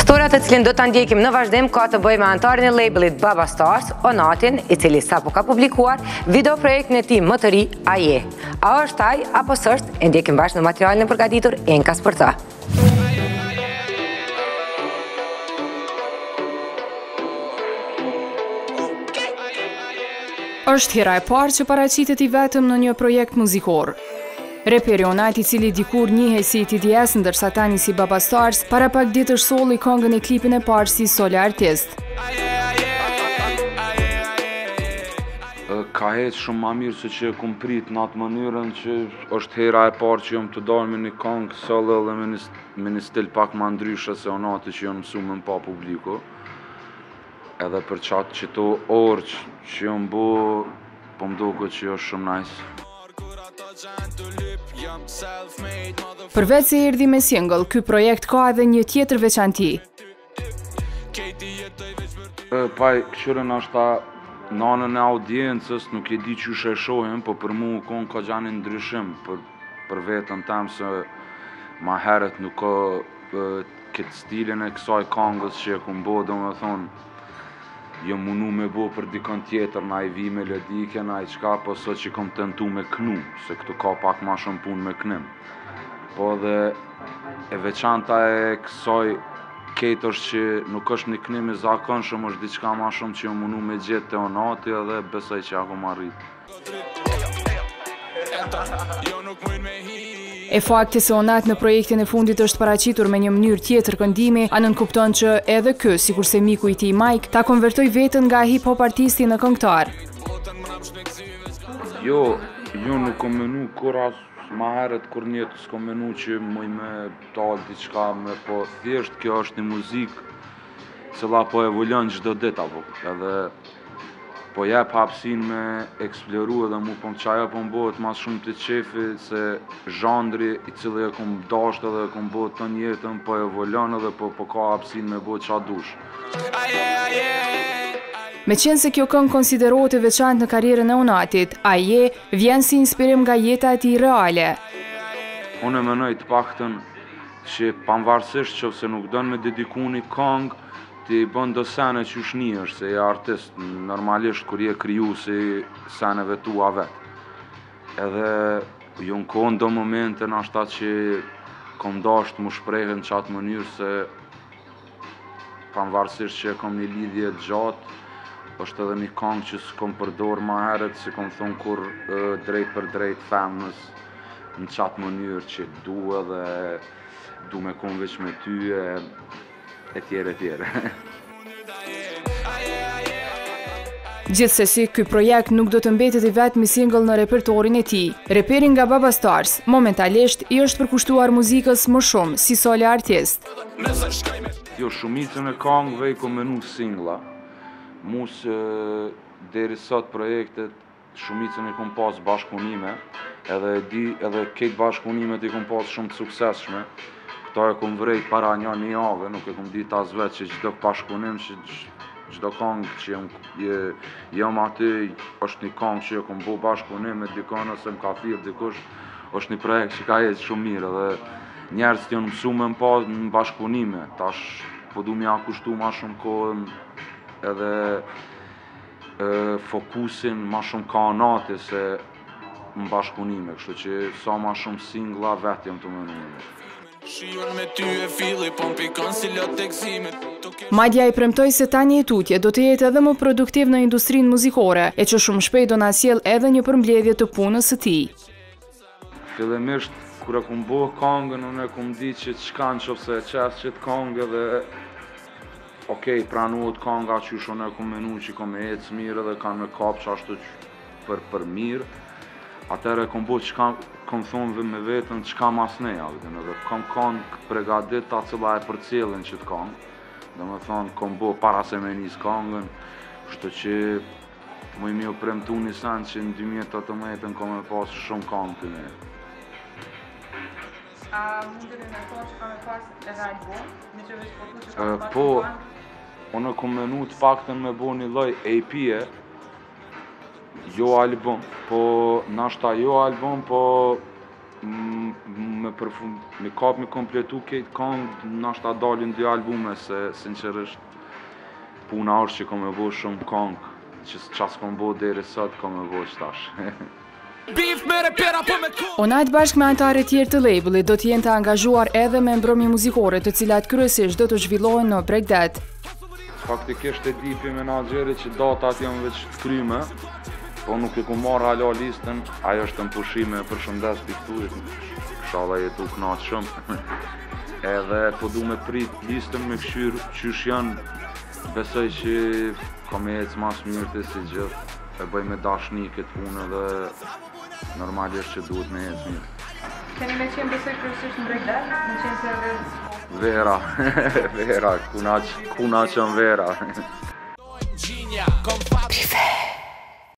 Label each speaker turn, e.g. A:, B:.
A: Historia të cilin do të ndjekim në vazhdim ka të bëjë me antarin e labelit Baba Stars, Onatin, i cili sapo ka publikuar video projektin e tij më të ri, Aje. A është ai apo s'është? E ndjekim bashkë në materialin e përgatitur Enkas për ta.
B: Është hera e parë që paraqitet i vetëm në një projekt muzikor. Reperi Onat, i cili dikur njihej si TDS, ndërsa tani si Baba Stars, para pak ditësh solli këngën e klipin e parë si solo artist.
C: Ka heq shumë ma mirë se që e kum prit në atë mënyrën që është hera e parë që jom të dalë me një këngë solo dhe me një stil pak ma ndryshe se Onati që jom mësu me pa publiku. Edhe për qatë që to orë që jom bo, po mdoko që është shumë nice.
B: Përveç se erdhi me single, ky projekt ka edhe një tjetër veçanti.
C: Paj, këshirën është ta nanën e audiencës, nuk e di që shë e shohim, po për mu konë ka gjani ndryshim për vetën tem se ma heret nuk ka këtë stilin e kësaj kangës që e kum bo, do me thonë, jo munu me bo për dikon tjetër, na i vi melodike, na i qka, po sot që kom tentu me knu, se këtu ka pak ma shumë pun me knim. Po dhe e veçanta e kësaj ketë është që nuk është një knim i zakonshëm, është diçka ma shumë që jo munu me gjetë të Onati edhe besoj që ako ma rritë.
B: E fakti se Onat në projektin e fundit është paraqitur me një mënyrë tjetër këndimi, anën kupton që edhe ky, sikurse miku i tij Mike, ta konvertoi veten nga hip-hop artisti në këngëtar.
C: Jo nuk kom menu kur as ma heret kur njetë s'kom menu që mëj me talë diçka me, po thjesht kjo është një muzikë cila po evoluon çdo ditë apo, edhe po jep hapsin me eksploru edhe mu po qaja po m'bohet mas shumë të qefi se zhandri i cili e kom dasht edhe e kom bohet të njetën po evoluon edhe po ka hapsin me bohet qa dush.
B: Me qenë se kjo këngë konsiderohet e veçantë në karrierën e Onatit, Aje vjen si inspirim nga jeta e tij reale.
C: Unë e menoj të paktën që pavarësisht që se nuk don me dediku një këngë, ti bën do sene që shni është, se je artist, normalisht kur je kriju si seneve tua vetë. Edhe ju në kohën do momente në ashta që kom dasht më shprehen në qatë mënyrë se pavarësisht që kom një lidhje gjatë, është edhe një këngë që s'kom përdor ma heret, si kom thonë kur drejt për drejt femnës në qatë mënyrë që du edhe du me kom veç me ty e tjere.
B: Gjithsesi, ky projekt nuk do të mbetet i vetmi single në repertorin e tij. Reperi nga Baba Stars, momentalisht i është përkushtuar muzikës më shumë si solo artist.
C: Jo, shumicën e këngëve i kom menu singla. Musë deri sot projektet shumicën i kom pas bashkëpunime, edhe këtë bashkëpunimet i kom pas shumë të suksesshme. Këta e kom vrejt para një javë, nuk e kom dit as vetë që çdo bashkëpunim, që çdo këngë që jam aty, është një këngë që e kom bo bashkëpunim me dikon ose më ka thirr dikush, është një projekt që ka ecë shumë mirë edhe njerëzit janë mësu me më pas në bashkëpunime. Tash po du m'ja kushtu ma shumë kohën edhe fokusin ma shumë ka Onati se në bashkëpunime, kështu që sa ma shumë singla vetë jam të mënime.
B: Madja i premtoi se tani e tutje do të jetë edhe më produktiv në industrinë muzikore, e që shumë shpejt do na sjell edhe një përmbledhje të punës së tij.
C: Fillimisht kur e kum bo këngën, unë e kum ditë që çka nëse qes qëtë këngë dhe okej, pranuot kënga që unë e kum menu që kom e ecë mirë dhe kanë me kap që ashtu për mirë. Atëre kom bo qka kom thonë me vetën qka mas neja, dhe kom këngë pregadit ta cila e për cilin që të këngë. Dhe me thonë kom bo para se me njës këngën, kështu që më i mi u premtu një sen që në 2018 kom e pas shumë këngë të ne.
D: A mundën e në tonë që kam e pas edhe album? Në që veç përtu që kam e pas
C: po, unë kom menu të paktën me bo një lloj EP-e, jo album, po nashta jo album, po me kap me kompletu këtë këngë, nashta dalin 2 albume, se sinqerisht puna është që kom e bo shumë këngë, që qas kom bo deri sot, kom e bo qëtash.
B: Onajt bashkë me anëtarë tjerë të labelit do t'jenë të angazhuar edhe me mbrëmje muzikore të cilat kryesisht do të zhvillohen në Bregdet.
C: Faktikisht e dipi menaxherit që datat janë veç të kryme, po nuk e ku marrë hala listën, ajo është në pushime për shëndes pikturit, shala jetu knaqë shumë. Edhe po du me prit listën me këshyrë qysh janë, besoj që ka me ecë mas mirë të si gjithë, e bëj me dashni këtë punë dhe normalisht që duhet me ecë mirë.
D: Keni me qenë besoj kërësisht në Bregdet, me qenë se
C: Vera, kuna që në vera.